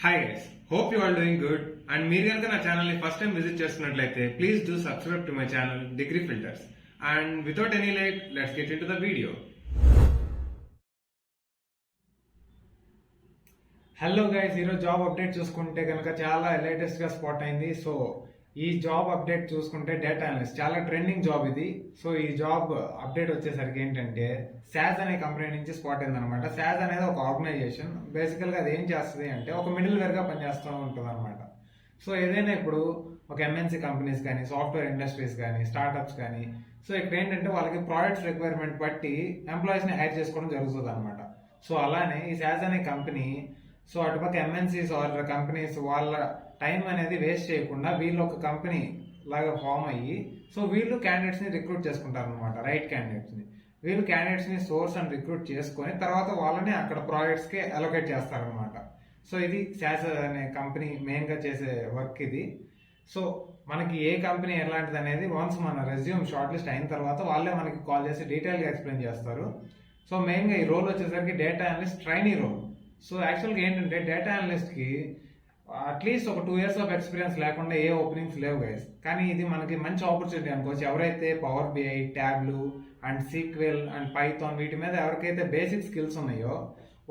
Hi guys, hope you are doing good. And మీరు కనుక నా ఛానల్ ని ఫస్ట్ టైం విజిట్ చేస్తున్నట్లయితే please do subscribe to my channel degree filters. And without any late let's get into the video. Hello guys, ఈరోజు job update చూసుకుంటే కనుక చాలా latest గా స్పాట్ అయింది. సో ఈ జాబ్ అప్డేట్ చూసుకుంటే డేటా అనలిస్ట్ చాలా ట్రెండింగ్ జాబ్ ఇది. సో ఈ జాబ్ అప్డేట్ వచ్చేసరికి ఏంటంటే శాజ్ అనే కంపెనీ నుంచి స్పాట్ అయింది అనమాట. శాజ్ అనేది ఒక ఆర్గనైజేషన్. బేసికల్ గా అది ఏం చేస్తుంది అంటే ఒక మిడిల్ వేర్ గా పనిచేస్తూ ఉంటుంది అనమాట. సో ఏదైనా ఇప్పుడు ఒక ఎంఎన్సీ కంపెనీస్ కానీ, సాఫ్ట్వేర్ ఇండస్ట్రీస్ కానీ, స్టార్ట్అప్స్ కానీ, సో ఇక్కడ ఏంటంటే వాళ్ళకి ప్రోడక్ట్స్ రిక్వైర్మెంట్ బట్టి ఎంప్లాయీస్ ని హైర్ చేసుకోవడం జరుగుతుంది అనమాట. సో అలానే ఈ శాజ్ అనే కంపెనీ సో అటుపక్క ఎంఎన్సీస్ ఆర్ కంపెనీస్ వాళ్ళ టైం అనేది వేస్ట్ చేయకుండా వీళ్ళు ఒక కంపెనీ లాగా ఫామ్ అయ్యి సో వీళ్ళు క్యాండిడేట్స్ ని రిక్రూట్ చేసుకుంటారు అనమాట. రైట్ క్యాండిడేట్స్ ని వీళ్ళు క్యాండిడేట్స్ ని సోర్స్ అండ్ రిక్రూట్ చేసుకొని తర్వాత వాళ్ళని అక్కడ ప్రాజెక్ట్స్ కి అలొకేట్ చేస్తారనమాట. సో ఇది శాస్ అనే కంపెనీ మెయిన్ గా చేసే వర్క్ ఇది. సో మనకి ఏ కంపెనీ ఎలాంటిది అనేది వన్స్ మన రెజ్యూమ్ షార్ట్ లిస్ట్ అయిన తర్వాత వాళ్ళే మనకి కాల్ చేసి డీటెయిల్ గా ఎక్స్ప్లెయిన్ చేస్తారు. సో మెయిన్ గా ఈ రోల్ వచ్చేసరికి data analyst trainee role. So యాక్చువల్గా ఏంటంటే డేటా అనలిస్ట్కి అట్లీస్ట్ ఒక 2 years ఆఫ్ ఎక్స్పీరియన్స్ లేకుండా ఏ ఓపెనింగ్స్ లేవు గైస్. కానీ ఇది మనకి మంచి ఆపర్చునిటీ అనుకోవచ్చు. ఎవరైతే Power BI, Tableau and SQL and Python వీటి మీద ఎవరికైతే బేసిక్ స్కిల్స్ ఉన్నాయో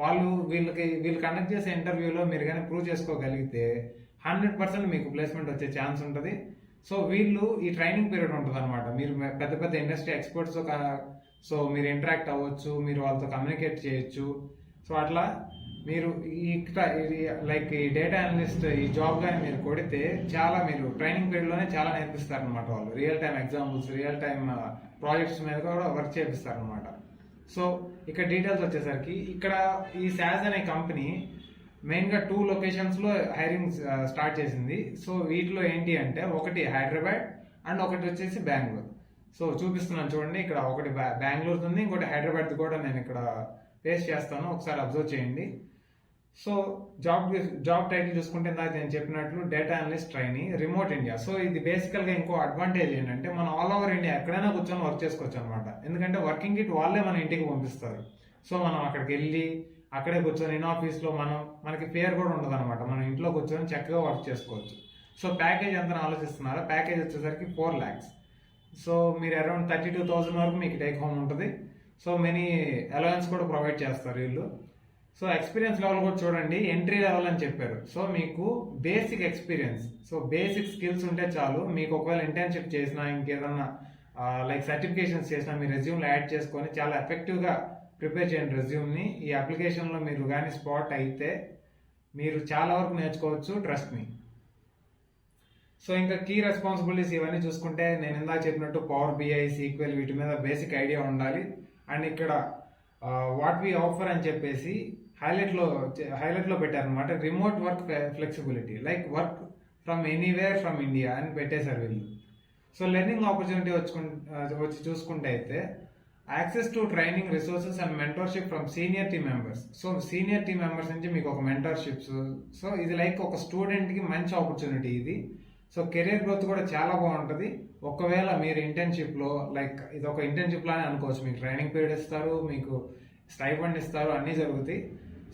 వాళ్ళు వీళ్ళు కండక్ట్ చేసే ఇంటర్వ్యూలో మీరు కానీ ప్రూవ్ చేసుకోగలిగితే 100% మీకు ప్లేస్మెంట్ వచ్చే ఛాన్స్ ఉంటుంది. సో వీళ్ళు ఈ ట్రైనింగ్ పీరియడ్ ఉంటుంది అనమాట. మీరు పెద్ద పెద్ద ఇండస్ట్రీ ఎక్స్పర్ట్స్ సో మీరు ఇంటరాక్ట్ అవ్వచ్చు, మీరు వాళ్ళతో కమ్యూనికేట్ చేయొచ్చు. సో అట్లా మీరు లైక్ ఈ డేటా అనలిస్ట్ ఈ జాబ్ కానీ మీరు కొడితే చాలా మీరు ట్రైనింగ్ పీరియడ్ లోనే చాలా నేర్పిస్తారు అనమాట. వాళ్ళు real time examples, real time projects మీద కూడా వర్క్ చేపిస్తారు అనమాట. సో ఇక్కడ డీటెయిల్స్ వచ్చేసరికి ఇక్కడ ఈ శాజ్ అనే కంపెనీ మెయిన్ గా 2 లొకేషన్స్ లో హైరింగ్ స్టార్ట్ చేసింది. సో వీటిలో ఏంటి అంటే ఒకటి హైదరాబాద్ అండ్ ఒకటి వచ్చేసి బెంగళూరు. సో చూపిస్తున్నాను చూడండి, ఇక్కడ ఒకటి బెంగళూరు ఉంది, ఇంకోటి హైదరాబాద్ కూడా నేను ఇక్కడ పేస్ట్ చేస్తాను, ఒకసారి అబ్జర్వ్ చేయండి. సో జాబ్ టైటిల్ చూసుకుంటే ఇందాక నేను చెప్పినట్లు data analyst trainee, remote India. So ఇది బేసికల్ గా ఇంకో అడ్వాంటేజ్ ఏంటంటే మనం ఆల్ ఓవర్ ఇండియా ఎక్కడైనా కూర్చొని వర్క్ చేసుకోవచ్చు అనమాట. ఎందుకంటే వర్కింగ్ కిట్ వాళ్ళే మన ఇంటికి పంపిస్తారు. సో మనం అక్కడికి వెళ్ళి అక్కడే కూర్చొని ఇన్ ఆఫీస్ లో మనకి ఫేర్ కూడా ఉండదు అనమాట. మనం ఇంట్లో కూర్చొని చక్కగా వర్క్ చేసుకోవచ్చు. సో ప్యాకేజ్ ఎంత ఆలోచిస్తున్నారా? ప్యాకేజ్ వచ్చేసరికి 4 lakhs. సో మీరు అరౌండ్ 32,000 వరకు మీకు టేక్ హోమ్ ఉంటుంది. సో మెనీ అలవెన్స్ కూడా ప్రొవైడ్ చేస్తారు వీళ్ళు. సో ఎక్స్పీరియన్స్ లెవెల్ కూడా చూడండి, ఎంట్రీ లెవెల్ అని చెప్పారు. సో మీకు basic experience, so basic skills ఉంటే చాలు. మీకు ఒకవేళ ఇంటర్న్షిప్ చేసినా ఇంకేదన్నా లైక్ సర్టిఫికేషన్స్ చేసినా మీ రెజ్యూమ్లో యాడ్ చేసుకొని చాలా ఎఫెక్టివ్ గా ప్రిపేర్ చేయండి రెజ్యూమ్ ని. ఈ అప్లికేషన్ లో మీరు కానీ స్పాట్ అయితే మీరు చాలా వరకు నేర్చుకోవచ్చు, ట్రస్ట్ మీ. సో ఇంకా కీ రెస్పాన్సిబిలిటీస్ ఇవన్నీ చూసుకుంటే నేను ఇందాక చెప్పినట్టు పవర్ బిఐ, సీక్వెల్ వీటి మీద బేసిక్ ఐడియా ఉండాలి. అండ్ ఇక్కడ వాట్ వి ఆఫర్ అని చెప్పేసి హైలైట్ లో పెట్టారనమాట. Remote work flexibility, like work from anywhere from India అని పెట్టేశారు వీళ్ళు. సో లెర్నింగ్ ఆపర్చునిటీ వచ్చి చూసుకుంటే అయితే access to training resources and mentorship from senior team members. So senior team members నుంచి మీకు ఒక మెంటర్షిప్స్. సో ఇది లైక్ ఒక స్టూడెంట్ కి మంచి ఆపర్చునిటీ ఇది. సో కెరీర్ గ్రోత్ కూడా చాలా బాగుంటుంది. ఒకవేళ మీరు ఇంటర్న్షిప్ లో లైక్ ఇది ఒక ఇంటర్న్షిప్ లానే అనుకోవచ్చు. మీకు ట్రైనింగ్ పీరియడ్ ఇస్తారు, మీకు స్టైఫండ్ ఇస్తారు, అన్నీ జరుగుతాయి.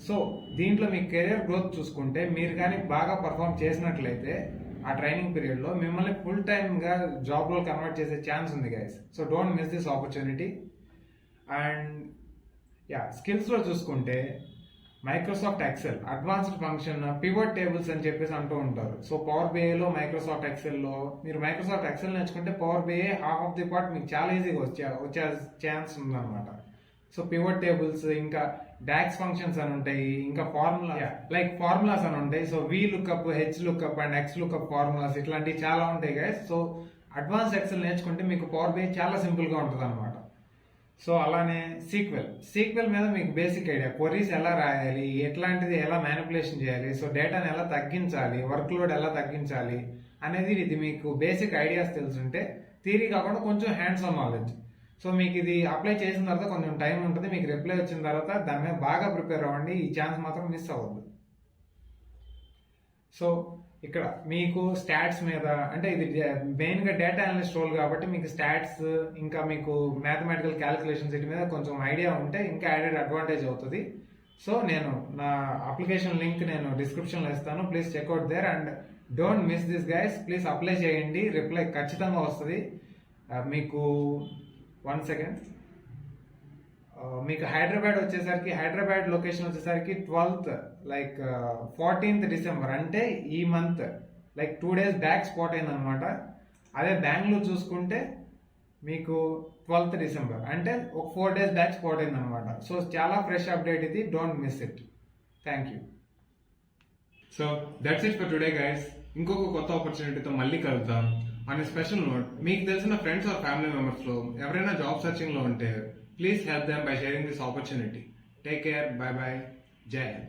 సో దీంట్లో మీ కెరీర్ గ్రోత్ చూసుకుంటే మీరు కానీ బాగా పర్ఫామ్ చేసినట్లయితే ఆ ట్రైనింగ్ పీరియడ్ లో మిమ్మల్ని ఫుల్ టైమ్ గా జాబ్ లో కన్వర్ట్ చేసే ఛాన్స్ ఉంది guys. So don't miss this opportunity. And skills లో చూసుకుంటే Microsoft Excel, advanced function, pivot tables అని చెప్పేసి అంటూ ఉంటారు. సో పవర్ బిఐలో, మైక్రోసాఫ్ట్ ఎక్సెల్ లో మీరు మైక్రోసాఫ్ట్ ఎక్సెల్ నేర్చుకుంటే power BI half of the part మీకు చాలా ఈజీగా వచ్చే ఛాన్స్ ఉందన్నమాట. సో పివట్ టేబుల్స్, ఇంకా డాక్స్ ఫంక్షన్స్ అని ఉంటాయి, ఇంకా ఫార్ములాస్ అని ఉంటాయి. So V lookup, H lookup and X lookup formulas ఇట్లాంటివి చాలా ఉంటాయి గైస్. సో అడ్వాన్స్ ఎక్సెల్ నేర్చుకుంటే మీకు పవర్ బిఐ చాలా సింపుల్ గా ఉంటుంది అనమాట. సో అలానే సీక్వెల్ మీద మీకు బేసిక్ ఐడియా, క్వరీస్ ఎలా రాయాలి, ఎట్లాంటిది ఎలా మ్యానిపులేషన్ చేయాలి, సో డేటాని ఎలా తగ్గించాలి, వర్క్ లోడ్ ఎలా తగ్గించాలి అనేది ఇది మీకు బేసిక్ ఐడియాస్ తెలుసుంటే థియరీ కాకుండా కొంచెం హ్యాండ్స్ ఆన్ నాలెడ్జ్. సో మీకు ఇది అప్లై చేసిన తర్వాత కొంచెం టైం ఉంటుంది. మీకు రిప్లై వచ్చిన తర్వాత దాని మీద బాగా ప్రిపేర్ అవ్వండి. ఈ ఛాన్స్ మాత్రం మిస్ అవ్వద్దు. సో ఇక్కడ మీకు స్టాట్స్ మీద, అంటే ఇది మెయిన్ గా డేటా అనలిస్ట్ రోల్ కాబట్టి మీకు స్టాట్స్ ఇంకా మీకు మ్యాథమెటికల్ క్యాలిక్యులేషన్స్ వీటి మీద కొంచెం ఐడియా ఉంటే ఇంకా యాడెడ్ అడ్వాంటేజ్ అవుతుంది. సో నేను నా అప్లికేషన్ లింక్ నేను డిస్క్రిప్షన్ లో ఇస్తాను, please check out there and don't miss this guys. Please apply చేయండి, రిప్లై ఖచ్చితంగా వస్తుంది. మీకు 1 సెకండ్, మీకు హైదరాబాద్ వచ్చేసరికి, హైదరాబాద్ లొకేషన్ వచ్చేసరికి 12th లైక్ 14th డిసెంబర్, అంటే ఈ month like 2 days back spot అయింది అనమాట. అదే బెంగళూరు చూసుకుంటే మీకు 12th డిసెంబర్, అంటే ఒక 4 days బ్యాక్ స్పాట్ అయింది అనమాట. సో చాలా ఫ్రెష్ అప్డేట్ ఇది, don't miss it. Thank you. So that's it for today guys. ఇంకొక కొత్త ఆపర్చునిటీతో మళ్ళీ కలుద్దాం. అనే స్పెషల్ నోట్, మీకు తెలిసిన ఫ్రెండ్స్ ఆర్ ఫ్యామిలీ మెంబర్స్ లో ఎవరైనా జాబ్ సర్చింగ్ లో ఉంటే please help them by sharing this opportunity. Take care, by by, జై హింద్.